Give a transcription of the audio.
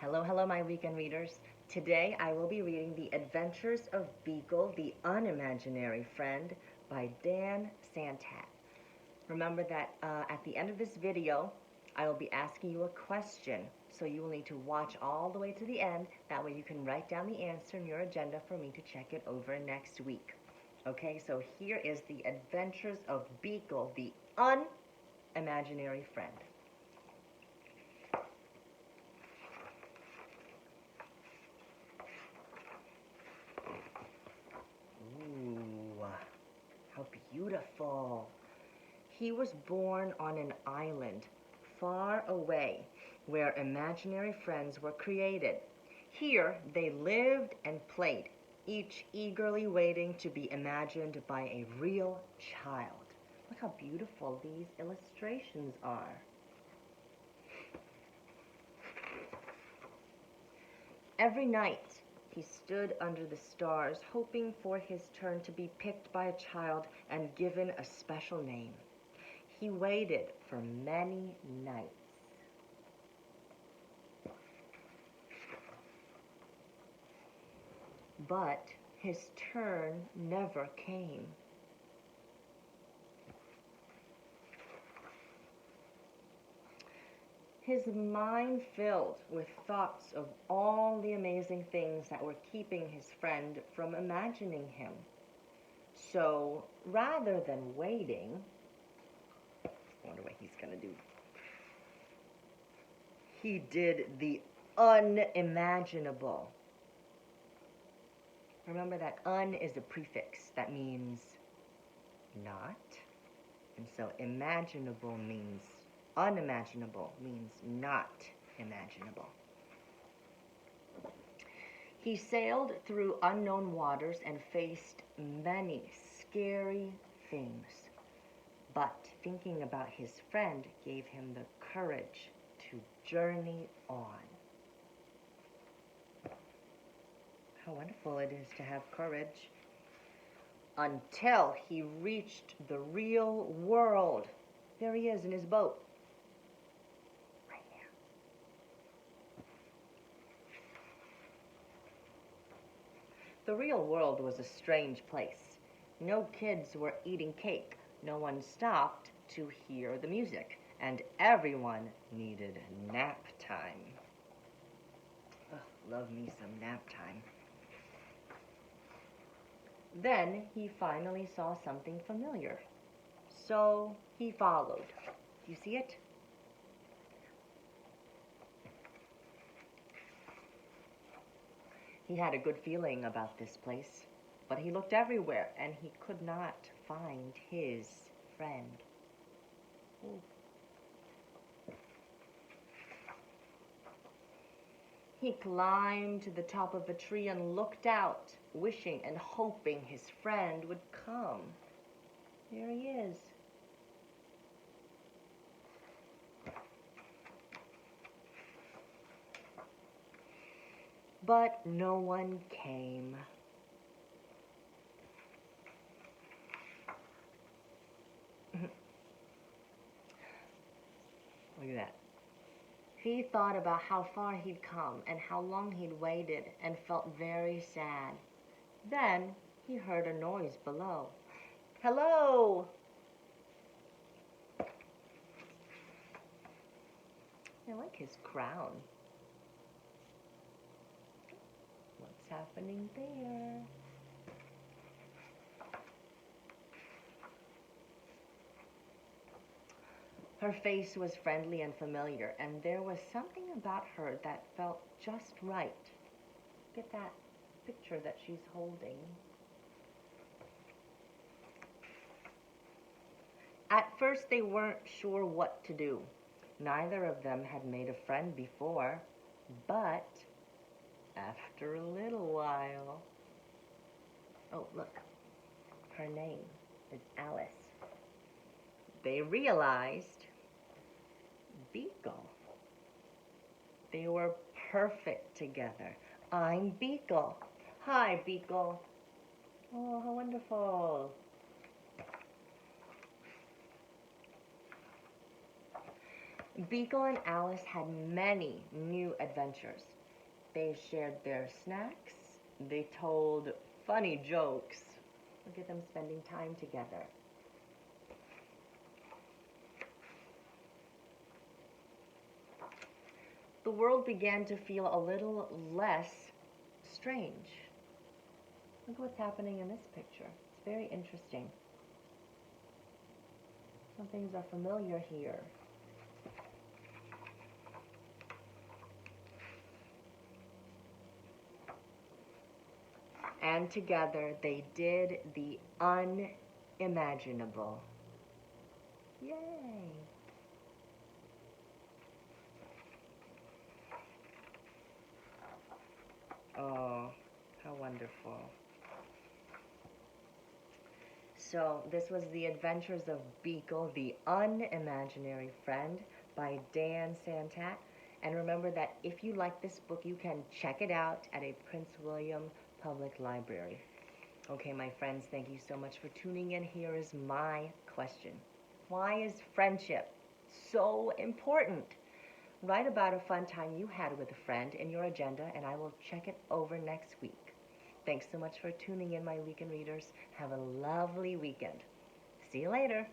Hello, hello, my weekend readers. Today I will be reading The Adventures of Beekle, the Unimaginary Friend by Dan Santat. Remember that at the end of this video, I will be asking you a question. So you will need to watch all the way to the end. That way you can write down the answer in your agenda for me to check it over next week. Okay, so here is The Adventures of Beekle, the Unimaginary Friend. Ooh, how beautiful. He was born on an island far away where imaginary friends were created. Here they lived and played, each eagerly waiting to be imagined by a real child. Look how beautiful these illustrations are. Every night he stood under the stars, hoping for his turn to be picked by a child and given a special name. He waited for many nights. But his turn never came. His mind filled with thoughts of all the amazing things that were keeping his friend from imagining him. So rather than waiting, I wonder what he's going to do. He did the unimaginable. Remember that un is a prefix that means not. And so imaginable means unimaginable, means not imaginable. He sailed through unknown waters and faced many scary things. But thinking about his friend gave him the courage to journey on. How wonderful it is to have courage. Until he reached the real world. There he is in his boat. Right there. The real world was a strange place. No kids were eating cake. No one stopped to hear the music. And everyone needed nap time. Ugh, love me some nap time. Then he finally saw something familiar. So he followed. Do you see it? He had a good feeling about this place, but he looked everywhere and he could not find his friend. Ooh. He climbed to the top of a tree and looked out, wishing and hoping his friend would come. There he is. But no one came. Look at that. He thought about how far he'd come and how long he'd waited and felt very sad. Then he heard a noise below. Hello! I like his crown. What's happening there? Her face was friendly and familiar, and there was something about her that felt just right. Look at that picture that she's holding. At first, they weren't sure what to do. Neither of them had made a friend before, but after a little while... Oh, look. Her name is Alice. They realized Beekle. They were perfect together. I'm Beekle. Hi, Beekle. Oh, how wonderful. Beekle and Alice had many new adventures. They shared their snacks. They told funny jokes. Look at them spending time together. The world began to feel a little less strange. Look what's happening in this picture. It's very interesting. Some things are familiar here. And together they did the unimaginable. Yay! Oh, how wonderful. So this was The Adventures of Beekle, the Unimaginary Friend by Dan Santat. And remember that if you like this book, you can check it out at a Prince William Public Library. Okay, my friends, thank you so much for tuning in. Here is my question. Why is friendship so important? Write about a fun time you had with a friend in your agenda, and I will check it over next week. Thanks so much for tuning in, my weekend readers. Have a lovely weekend. See you later.